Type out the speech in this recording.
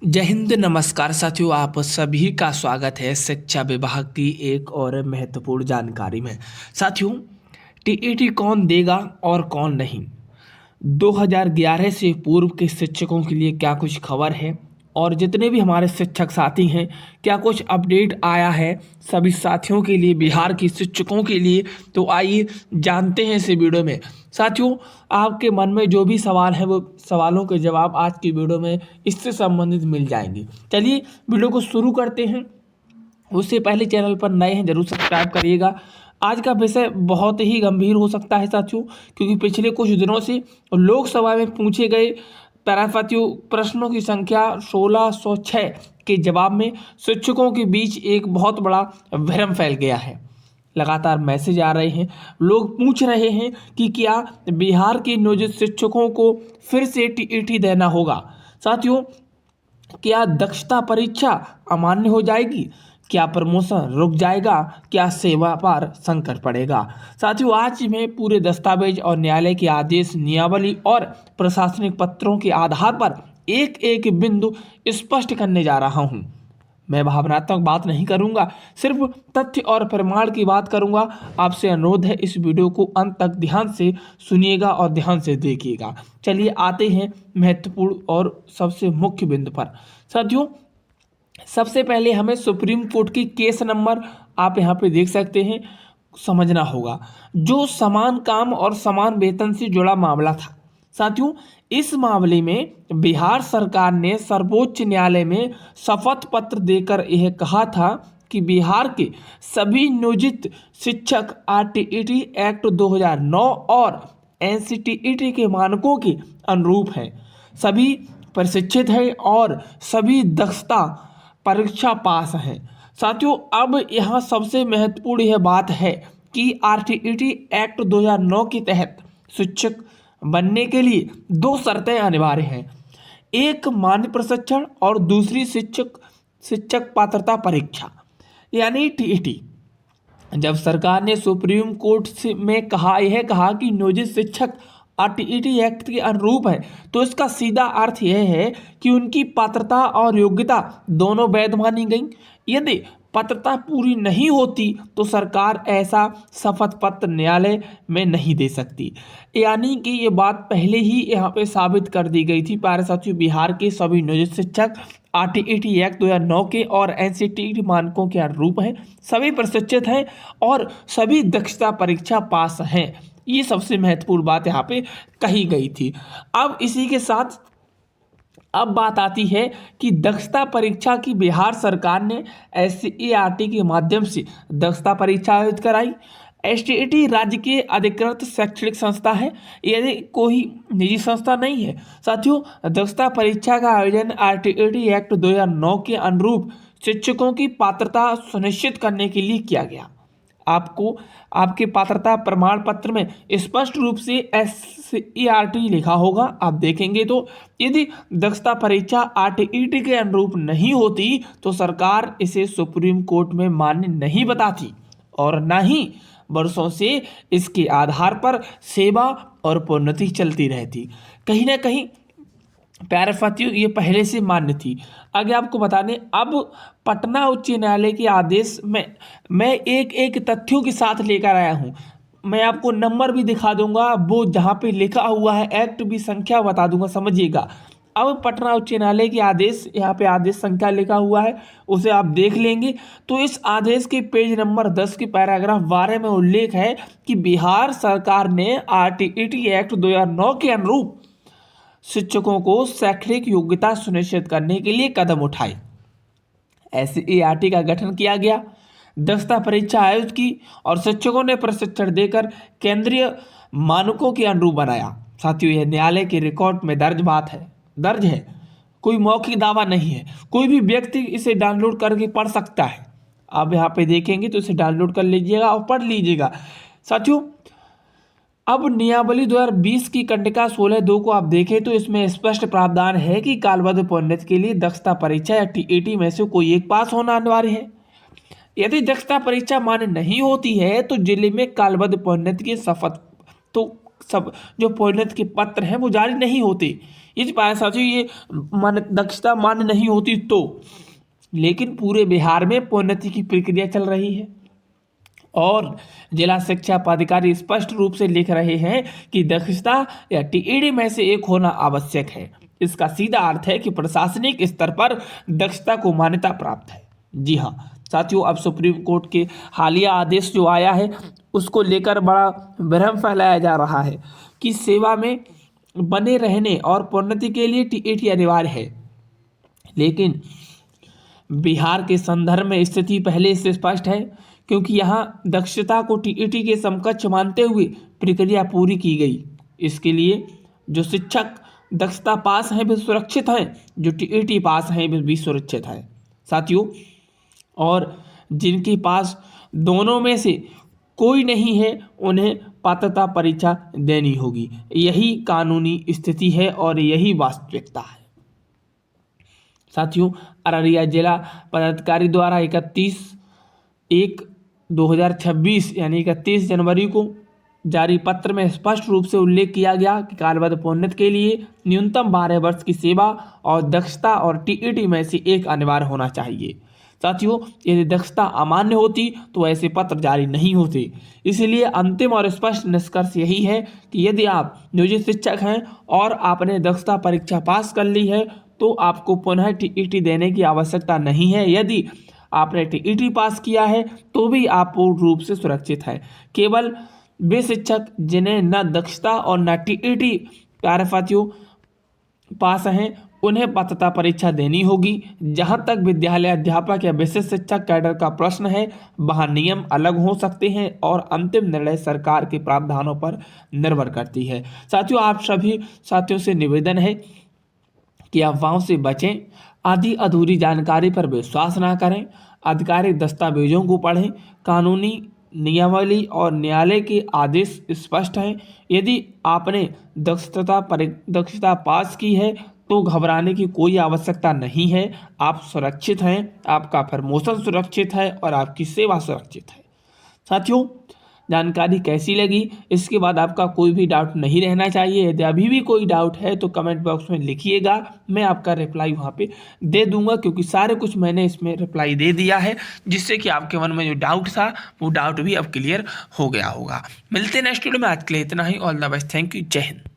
जय हिंद, नमस्कार साथियों। आप सभी का स्वागत है शिक्षा विभाग की एक और महत्वपूर्ण जानकारी में। साथियों, टीईटी कौन देगा और कौन नहीं, 2011 से पूर्व के शिक्षकों के लिए क्या कुछ खबर है और जितने भी हमारे शिक्षक साथी हैं क्या कुछ अपडेट आया है सभी साथियों के लिए, बिहार के शिक्षकों के लिए। तो आइए जानते हैं इस वीडियो में। साथियों, आपके मन में जो भी सवाल है वो सवालों के जवाब आज की वीडियो में इससे संबंधित मिल जाएंगे। चलिए वीडियो को शुरू करते हैं। उससे पहले चैनल पर नए हैं जरूर सब्सक्राइब करिएगा। आज का विषय बहुत ही गंभीर हो सकता है साथियों, क्योंकि पिछले कुछ दिनों से लोकसभा में पूछे गए पैराफाथियों प्रश्नों की संख्या 1606 के जवाब में शिक्षकों के बीच एक बहुत बड़ा भ्रम फैल गया है। लगातार मैसेज आ रहे हैं, लोग पूछ रहे हैं कि क्या बिहार के नियोजित शिक्षकों को फिर से टीईटी देना होगा। साथियों, क्या दक्षता परीक्षा अमान्य हो जाएगी, क्या प्रमोशन रुक जाएगा, क्या सेवा पर संकट पड़ेगा। साथियों, आज मैं पूरे दस्तावेज और न्यायालय के आदेश, नियमावली और प्रशासनिक पत्रों के आधार पर एक एक बिंदु स्पष्ट करने जा रहा हूं। मैं भावनात्मक बात नहीं करूंगा, सिर्फ तथ्य और प्रमाण की बात करूंगा। आपसे अनुरोध है इस वीडियो को अंत तक ध्यान से सुनिएगा और ध्यान से देखिएगा। चलिए आते हैं महत्वपूर्ण और सबसे मुख्य बिंदु पर। साथियों, सबसे पहले हमें सुप्रीम कोर्ट की केस नंबर आप यहाँ पे देख सकते हैं, समझना होगा, जो समान काम और समान वेतन से जुड़ा मामला था। साथियों, इस मामले में बिहार सरकार ने सर्वोच्च न्यायालय में शपथ पत्र देकर यह कहा था कि बिहार के सभी नियोजित शिक्षक आरटीईटी एक्ट 2009 और एनसीटीईटी के मानकों के अनुरूप हैं, सभी प्रशिक्षित हैं और सभी दक्षता परीक्षा पास हैं। साथियों, अब यहाँ सबसे महत्वपूर्ण यह बात है कि आरटीईटी एक्ट 2009 के तहत शिक्षक बनने के लिए दो शर्तें अनिवार्य हैं, एक मान्य प्रशिक्षण और दूसरी शिक्षक पात्रता परीक्षा यानी टीईटी। जब सरकार ने सुप्रीम कोर्ट में यह कहा कि नियोजित शिक्षक आरटीईटी एक्ट के अनुरूप है, तो इसका सीधा अर्थ यह है कि उनकी पात्रता और योग्यता दोनों वैध मानी गई। यदि पात्रता पूरी नहीं होती तो सरकार ऐसा शपथ पत्र न्यायालय में नहीं दे सकती। यानी कि ये बात पहले ही यहाँ पे साबित कर दी गई थी। प्यारे साथियों, बिहार के सभी नियोजित शिक्षक आरटीईटी एक्ट 2009 के और एनसीटीईटी मानकों के अनुरूप हैं, सभी प्रशिक्षित हैं और सभी दक्षता परीक्षा पास हैं। ये सबसे महत्वपूर्ण बात यहाँ पे कही गई थी। अब इसी के साथ अब बात आती है कि दक्षता परीक्षा की बिहार सरकार ने एससीईआरटी के माध्यम से दक्षता परीक्षा आयोजित कराई। एसटीईटी राज्य के अधिकृत शैक्षणिक संस्था है, यदि कोई निजी संस्था नहीं है। साथियों, दक्षता परीक्षा का आयोजन आरटीईटी एक्ट 2009 के अनुरूप शिक्षकों की पात्रता सुनिश्चित करने के लिए किया गया। आपको आपके पात्रता प्रमाण पत्र में स्पष्ट रूप से एससीईआरटी लिखा होगा, आप देखेंगे तो। यदि दक्षता परीक्षा आरटीईटी के अनुरूप नहीं होती तो सरकार इसे सुप्रीम कोर्ट में मान्य नहीं बताती और न ही वर्षों से इसके आधार पर सेवा और प्रोन्नति चलती रहती। कहीं ना कहीं प्यारे साथियों, ये पहले से मान्य थी। आगे आपको बता दें, अब पटना उच्च न्यायालय के आदेश में मैं एक एक तथ्यों के साथ लेकर आया हूँ। मैं आपको नंबर भी दिखा दूंगा, वो जहाँ पे लिखा हुआ है एक्ट भी संख्या बता दूंगा, समझिएगा। अब पटना उच्च न्यायालय के आदेश, यहाँ पे आदेश संख्या लिखा हुआ है, उसे आप देख लेंगे तो इस आदेश के पेज नंबर 10 के पैराग्राफ 12 में उल्लेख है कि बिहार सरकार ने आरटीईटी एक्ट 2009 के अनुरूप शिक्षकों को शैक्षणिक योग्यता सुनिश्चित करने के लिए कदम उठाए। एससीईआरटी का गठन किया गया, दक्षता परीक्षा आयोजित की और शिक्षकों ने प्रशिक्षण देकर केंद्रीय मानकों के अनुरूप बनाया। साथियों, यह न्यायालय के रिकॉर्ड में दर्ज है, कोई मौखिक दावा नहीं है। कोई भी व्यक्ति इसे डाउनलोड करके पढ़ सकता है। आप यहाँ पे देखेंगे तो इसे डाउनलोड कर लीजिएगा और पढ़ लीजिएगा। साथियों, अब नियमावली 2020 की कंडिका 16(2) को आप देखें तो इसमें स्पष्ट प्रावधान है कि कालबद्ध प्रोन्नति के लिए दक्षता परीक्षा या टीईटी में से कोई एक पास होना अनिवार्य है। यदि दक्षता परीक्षा मान्य नहीं होती है तो जिले में कालबद्ध प्रोन्नति की शपथ तो सब जो प्रोन्नति के पत्र हैं वो जारी नहीं होते। यदि पाया साथियों ये दक्षता मान्य नहीं होती तो, लेकिन पूरे बिहार में प्रोन्नति की प्रक्रिया चल रही है और जिला शिक्षा पदाधिकारी स्पष्ट रूप से लिख रहे हैं कि दक्षता या टीईडी में से एक होना आवश्यक है। इसका सीधा अर्थ है कि प्रशासनिक स्तर पर दक्षता को मान्यता प्राप्त है। जी हाँ साथियों, अब सुप्रीम कोर्ट के हालिया आदेश जो आया है उसको लेकर बड़ा भ्रम फैलाया जा रहा है कि सेवा में बने रहने और प्रोन्नति के लिए टीईडी अनिवार्य है, लेकिन बिहार के संदर्भ में स्थिति पहले से स्पष्ट है, क्योंकि यहाँ दक्षता को टीईटी के समकक्ष मानते हुए प्रक्रिया पूरी की गई। इसके लिए जो शिक्षक दक्षता पास हैं वे सुरक्षित हैं, जो टीईटी पास हैं वे भी सुरक्षित हैं साथियों। और जिनके पास दोनों में से कोई नहीं है उन्हें पात्रता परीक्षा देनी होगी। यही कानूनी स्थिति है और यही वास्तविकता है साथियों। अररिया जिला पदाधिकारी द्वारा 31/1/2026 यानी 31 जनवरी को जारी पत्र में स्पष्ट रूप से उल्लेख किया गया कि कालबद्ध प्रोन्नति के लिए न्यूनतम 12 वर्ष की सेवा और दक्षता और टीईटी में से एक अनिवार्य होना चाहिए साथियों। यदि दक्षता अमान्य होती तो ऐसे पत्र जारी नहीं होते। इसलिए अंतिम और स्पष्ट निष्कर्ष यही है कि यदि आप नियोजित शिक्षक हैं और आपने दक्षता परीक्षा पास कर ली है तो आपको पुनः टीईटी देने की आवश्यकता नहीं है। यदि आपने टीईटी पास किया है तो भी आप पूर्ण रूप से सुरक्षित है। केवल वे शिक्षक जिन्हें न दक्षता और न टीईटी प्यारे साथियों पास हैं उन्हें पात्रता परीक्षा देनी होगी। जहां तक विद्यालय अध्यापक या विशिष्ट शिक्षक कैडर का प्रश्न है वहां नियम अलग हो सकते हैं और अंतिम निर्णय सरकार के प्रावधानों पर निर्भर करती है साथियों। आप सभी साथियों से निवेदन है कि अफवाहों से बचें, आधी अधूरी जानकारी पर विश्वास ना करें, आधिकारिक दस्तावेजों को पढ़ें, कानूनी नियमावली और न्यायालय के आदेश स्पष्ट हैं। यदि आपने दक्षता पास की है तो घबराने की कोई आवश्यकता नहीं है। आप सुरक्षित हैं, आपका प्रमोशन सुरक्षित है और आपकी सेवा सुरक्षित है साथियों। जानकारी कैसी लगी इसके बाद आपका कोई भी डाउट नहीं रहना चाहिए। यदि अभी भी कोई डाउट है तो कमेंट बॉक्स में लिखिएगा, मैं आपका रिप्लाई वहाँ पे दे दूंगा, क्योंकि सारे कुछ मैंने इसमें रिप्लाई दे दिया है, जिससे कि आपके मन में जो डाउट था वो डाउट भी अब क्लियर हो गया होगा। मिलते हैं नेक्स्ट वीडियो में, आज के लिए इतना ही। All the best, thank you, जय हिंद।